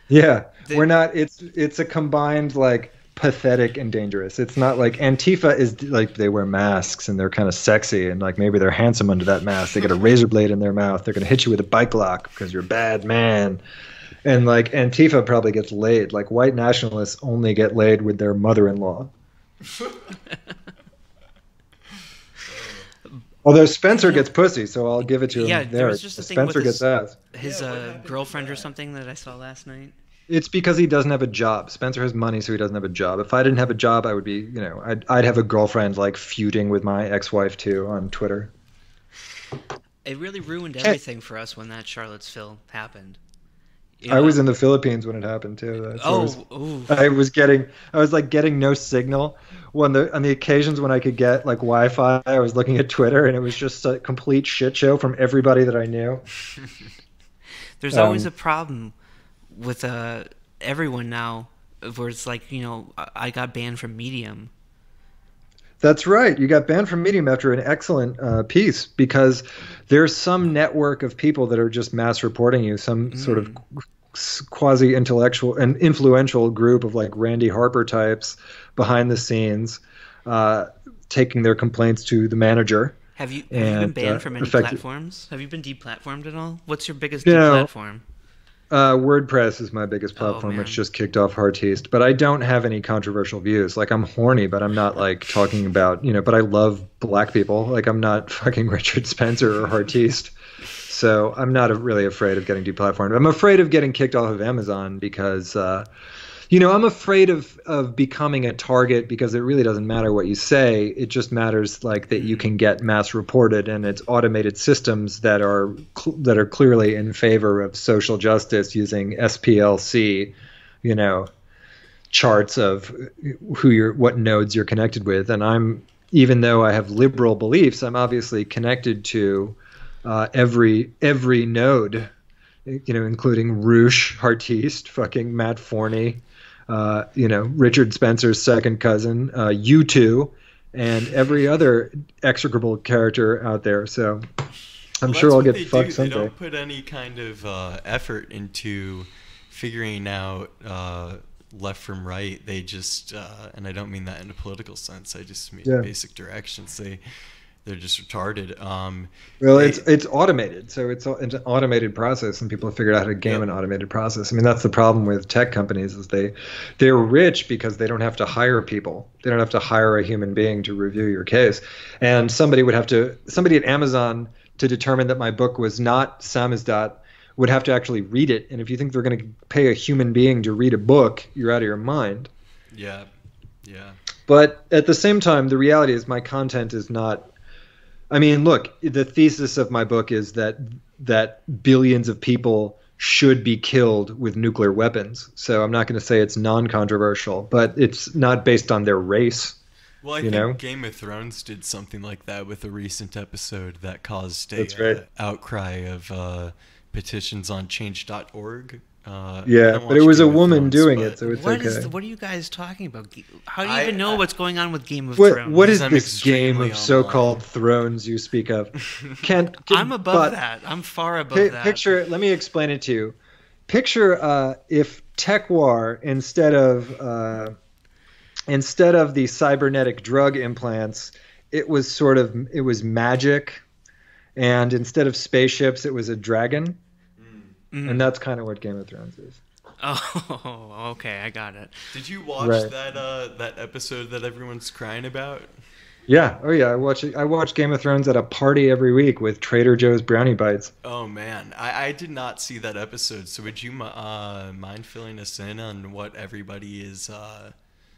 yeah, They- we're not, it's a combined, like, pathetic and dangerous. It's not like Antifa is like they wear masks and they're kind of sexy and like maybe they're handsome under that mask. They got a razor blade in their mouth. They're going to hit you with a bike lock because you're a bad man. And like Antifa probably gets laid. Like white nationalists only get laid with their mother-in-law. Although Spencer gets pussy, so I'll give it to him Yeah, there. there was just a thing Spencer with gets ass. his Yeah, what happened girlfriend to or that? something that I saw last night. It's because he doesn't have a job. Spencer has money, so he doesn't have a job. If I didn't have a job, I would be, I'd have a girlfriend like feuding with my ex-wife too on Twitter. It really ruined everything for us when that Charlottesville happened. I was in the Philippines when it happened too. That's ooh. I was like getting no signal. On the occasions when I could get like Wi-Fi, I was looking at Twitter and it was just a complete shit show from everybody that I knew. There's always a problem with everyone now where it's like, I got banned from Medium. That's right. You got banned from Medium after an excellent piece because there's some network of people that are just mass reporting you, some sort of quasi-intellectual and influential group of like Randy Harper types behind the scenes taking their complaints to the manager. Have you been banned from any platforms? Have you been deplatformed at all? What's your biggest deplatform? WordPress is my biggest platform, which just kicked off Heartiste. But I don't have any controversial views. Like, I'm horny, but I'm not, like, talking about, but I love black people. Like, I'm not fucking Richard Spencer or Heartiste. So I'm not really afraid of getting deplatformed. I'm afraid of getting kicked off of Amazon because, I'm afraid of becoming a target because it really doesn't matter what you say. It just matters like that you can get mass reported, and it's automated systems that are clearly in favor of social justice using SPLC, charts of what nodes you're connected with. And even though I have liberal beliefs, I'm obviously connected to every node, including Roosh, Heartiste, fucking Matt Forney, Richard Spencer's second cousin, U2, and every other execrable character out there. So I'm sure I'll get fucked someday. They don't put any kind of effort into figuring out left from right. They just, and I don't mean that in a political sense. I just mean basic directions. They're just retarded. It's automated, so it's an automated process, and people have figured out how to game an automated process. I mean, that's the problem with tech companies is they're rich because they don't have to hire people. They don't have to hire a human being to review your case, and somebody at Amazon to determine that my book was not samizdat would have to actually read it. And if you think they're going to pay a human being to read a book, you're out of your mind. Yeah. But at the same time, the reality is my content is not. I mean, look, the thesis of my book is that billions of people should be killed with nuclear weapons. So I'm not going to say it's non-controversial, but it's not based on their race. Well, I think Game of Thrones did something like that with a recent episode that caused a outcry of petitions on change.org I Yeah, don't but it watch was a Game of woman Thrones, doing but it, so it's What is okay. what are you guys talking about? How do you I, even know I what's going on with Game of What Thrones? is I'm this game extremely of so-called online. thrones you speak of? Can't, I'm above but that. I'm far above that. picture. Let me explain it to you. Picture if TekWar instead of the cybernetic drug implants, it was magic, and instead of spaceships, it was a dragon, and Mm. that's kind of what Game of Thrones is. Oh, okay, I got it. Did you watch Right. that episode that everyone's crying about? Yeah. Oh yeah. I watch Game of Thrones at a party every week with Trader Joe's brownie bites. Oh man, I did not see that episode. So would you mind filling us in on what everybody is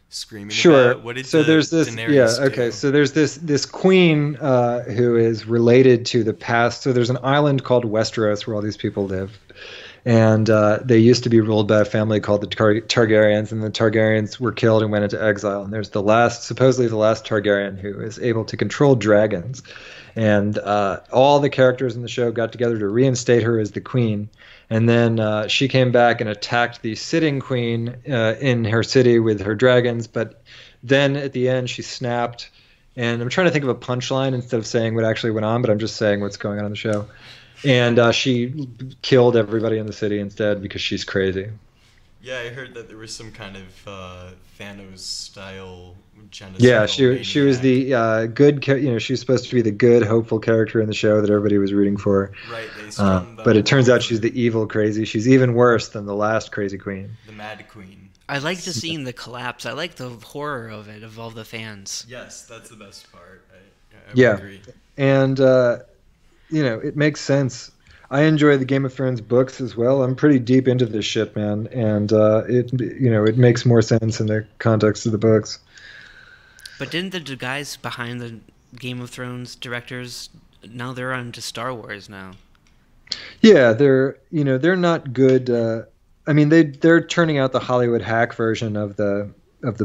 screaming Sure. about? What did So there's this, yeah, Daenerys okay. do? So there's this queen who is related to the past. So there's an island called Westeros where all these people live, and they used to be ruled by a family called the Targaryens, and the Targaryens were killed and went into exile. And there's supposedly the last Targaryen who is able to control dragons, and all the characters in the show got together to reinstate her as the queen. And then she came back and attacked the sitting queen in her city with her dragons. But then at the end, she snapped. And I'm trying to think of a punchline instead of saying what actually went on, but I'm just saying what's going on in the show. And she killed everybody in the city instead because she's crazy. Yeah, I heard that there was some kind of Thanos style Yeah, genocidal she was maniac. the she was supposed to be the good, hopeful character in the show that everybody was rooting for. Right, they strung the But it turns whole out she's the evil crazy. She's even worse than the last crazy queen. the Mad Queen. I like just seeing the collapse. I like the horror of it, of all the fans. Yes, that's the best part. I would Yeah, agree. and it makes sense. I enjoy the Game of Thrones books as well. I'm pretty deep into this shit, man, and it makes more sense in the context of the books. But didn't the guys behind the Game of Thrones directors, now they're on to Star Wars now? Yeah, they're not good. I mean, they're turning out the Hollywood hack version of the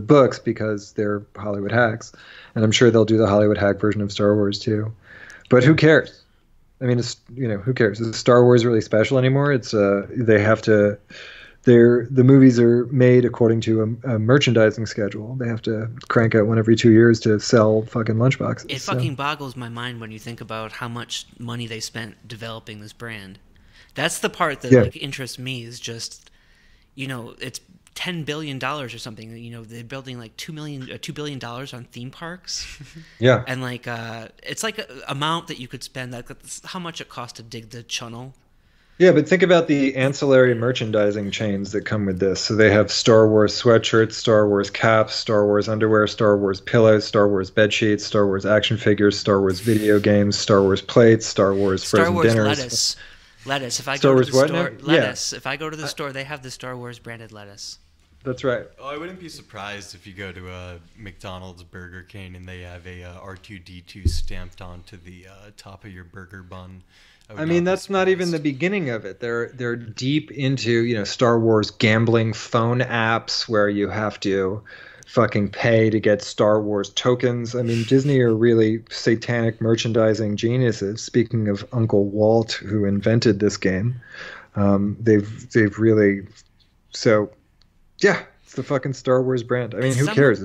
books because they're Hollywood hacks, and I'm sure they'll do the Hollywood hack version of Star Wars too. But who cares? I mean, who cares? Is Star Wars really special anymore? It's they have to. The movies are made according to a merchandising schedule. They have to crank out one every 2 years to sell fucking lunchboxes. It So, fucking boggles my mind when you think about how much money they spent developing this brand. That's the part that yeah, like interests me is just, it's $10 billion or something. They're building like $2 billion on theme parks, yeah. and like it's like a amount that you could spend. That's how much it costs to dig the channel. Yeah, but think about the ancillary merchandising chains that come with this. So they have Star Wars sweatshirts, Star Wars caps, Star Wars underwear, Star Wars pillows, Star Wars bed sheets, Star Wars action figures, Star Wars video games, Star Wars plates, Star Wars Star frozen Wars dinners. lettuce. If I Star go to Wars the what store, now? Yeah, lettuce. If I go to the store, they have the Star Wars branded lettuce. that's right. Oh, I wouldn't be surprised if you go to a McDonald's, Burger King, and they have a R2D2 stamped onto the top of your burger bun. I I would mean, not be that's not even the surprised. beginning of it. They're deep into, Star Wars gambling phone apps where you have to fucking pay to get Star Wars tokens. I mean, Disney are really satanic merchandising geniuses. Speaking of Uncle Walt, who invented this game, they've really so yeah, it's the fucking Star Wars brand. I mean, It's who some cares?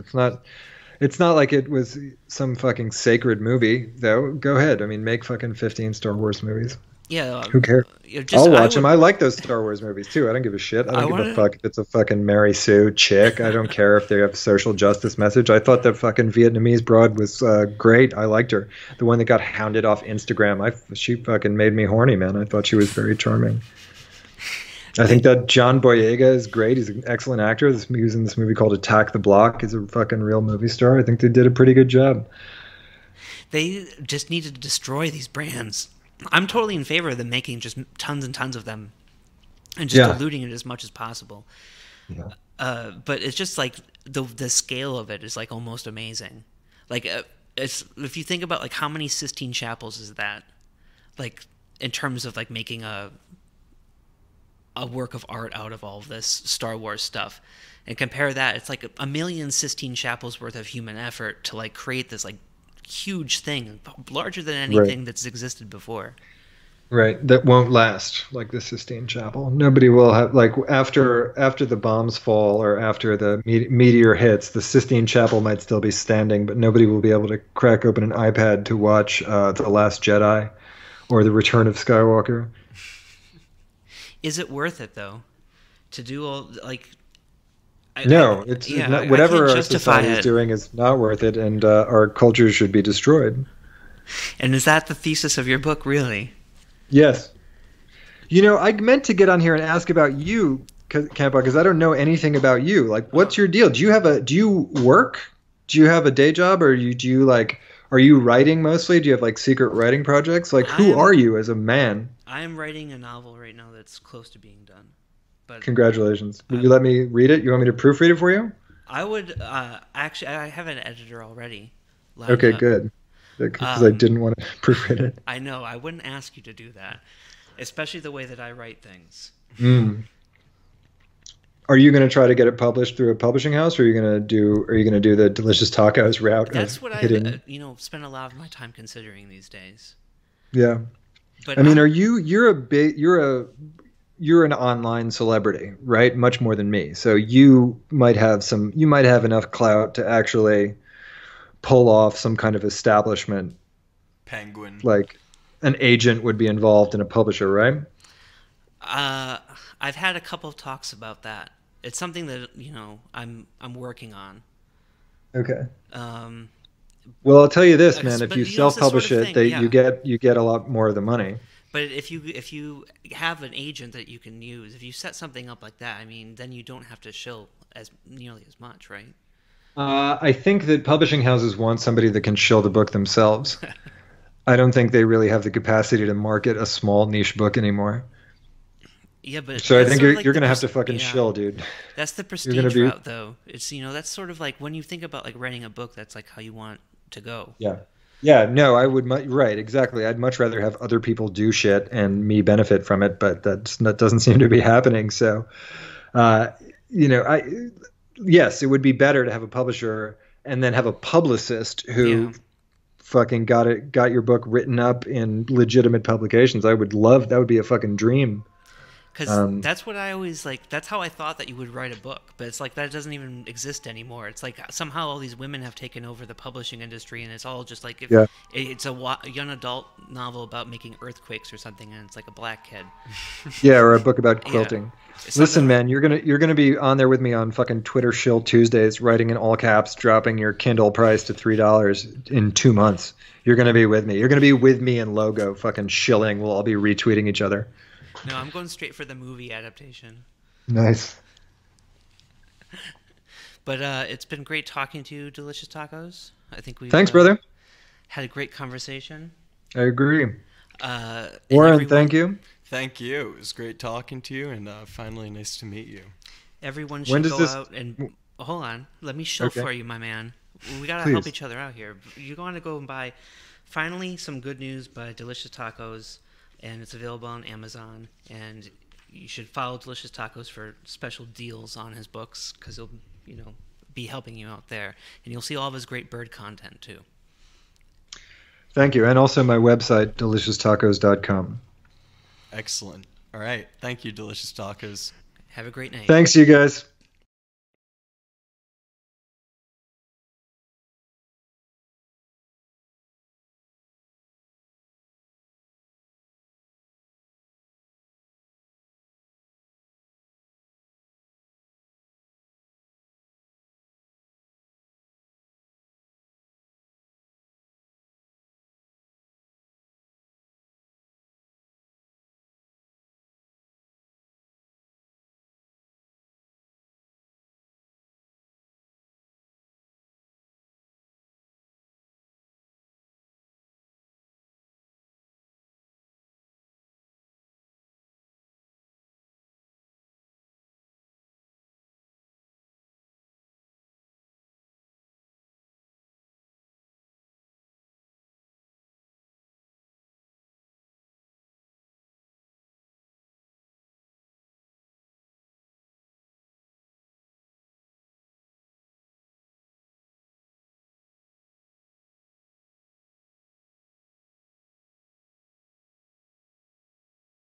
It's not like it was some fucking sacred movie, though. Go ahead. I mean, make fucking 15 Star Wars movies. Yeah, Who cares? just I'll I watch them. would. I like those Star Wars movies too. I don't give a shit. I I don't give a want fuck if it's a fucking Mary Sue chick. I don't care if they have a social justice message. I thought the fucking Vietnamese broad was great. I liked her. The one that got hounded off Instagram. She fucking made me horny, man. I thought she was very charming. I think that John Boyega is great. He's an excellent actor. He was in this movie called Attack the Block. He's a fucking real movie star. I think they did a pretty good job. They just need to destroy these brands. I'm totally in favor of them making just tons and tons of them, and just Yeah. diluting it as much as possible. Yeah. But it's just like the scale of it is like almost amazing. Like it's if you think about like how many Sistine Chapels is that, like in terms of like making a work of art out of all of this Star Wars stuff, and compare that, it's like a million Sistine Chapels worth of human effort to like create this like huge thing, larger than Right. anything that's existed before. Right, that won't last like the Sistine Chapel. Nobody will have like after the bombs fall or after the meteor hits, the Sistine Chapel might still be standing, but nobody will be able to crack open an iPad to watch The Last Jedi or The Return of Skywalker. Is it worth it though to do all like? No, it's Yeah, not, I can't whatever our justify society is it. doing is not worth it, and our culture should be destroyed. And is that the thesis of your book, really? Yes. I meant to get on here and ask about you, Campa, because I don't know anything about you. Like, what's your deal? Do you work? Do you have a day job, or do you like, are you writing mostly? Do you have like secret writing projects? Like, who are you as a man? I am writing a novel right now that's close to being done. But Congratulations. Will you let me read it? You want me to proofread it for you? I would actually. I have an editor already. Okay, Up. good. Because I didn't want to proofread it. I know. I wouldn't ask you to do that, especially the way that I write things. Mm. Are you going to try to get it published through a publishing house, or are you going to do the Delicious Tacos route? That's what hitting... I spend a lot of my time considering these days. Yeah. But I mean, you're an online celebrity, right? Much more than me. So you might have enough clout to actually pull off some kind of establishment. Penguin. Like an agent would be involved in a publisher, right? I've had a couple of talks about that. It's something that I'm working on. Okay. Well, I'll tell you this, man. If but you it's the sort of self-publish it, thing, yeah. you get a lot more of the money. But if you have an agent that you can use, if you set something up like that, I mean, then you don't have to shill as nearly as much, right? I think that publishing houses want somebody that can shill the book themselves. I don't think they really have the capacity to market a small niche book anymore. Yeah, but so I think you're like going to have to fucking shill, dude. That's the prestige route, though. It's that's sort of like when you think about like writing a book, that's like how you want to go. Yeah. Yeah, no, I would right, exactly. I'd much rather have other people do shit and me benefit from it, but that doesn't seem to be happening. So, yes, it would be better to have a publisher and then have a publicist who fucking got your book written up in legitimate publications. I would love that. Would be a fucking dream. Because that's what I always like. That's how I thought that you would write a book, but it's like that doesn't even exist anymore. It's like somehow all these women have taken over the publishing industry, and it's all just like it's a young adult novel about making earthquakes or something, and it's like a black kid. Yeah, or a book about quilting. Yeah. Listen, man, you're gonna be on there with me on fucking Twitter Shill Tuesdays, writing in all caps, dropping your Kindle price to $3 in 2 months. You're gonna be with me. You're gonna be with me in logo, fucking shilling. We'll all be retweeting each other. No, I'm going straight for the movie adaptation. Nice. But it's been great talking to you, Delicious Tacos. I think we Thanks, brother. Had a great conversation. I agree. Warren, thank you. Thank you. It was great talking to you, and finally nice to meet you. Everyone should go out and hold on. Let me show for you, my man. We gotta help each other out here. You're going to go and buy finally some good news by Delicious Tacos. And it's available on Amazon. And you should follow Delicious Tacos for special deals on his books because he'll, be helping you out there. And you'll see all of his great bird content too. Thank you, and also my website, delicious-tacos.com. Excellent. All right, thank you, Delicious Tacos. Have a great night. Thanks, you guys.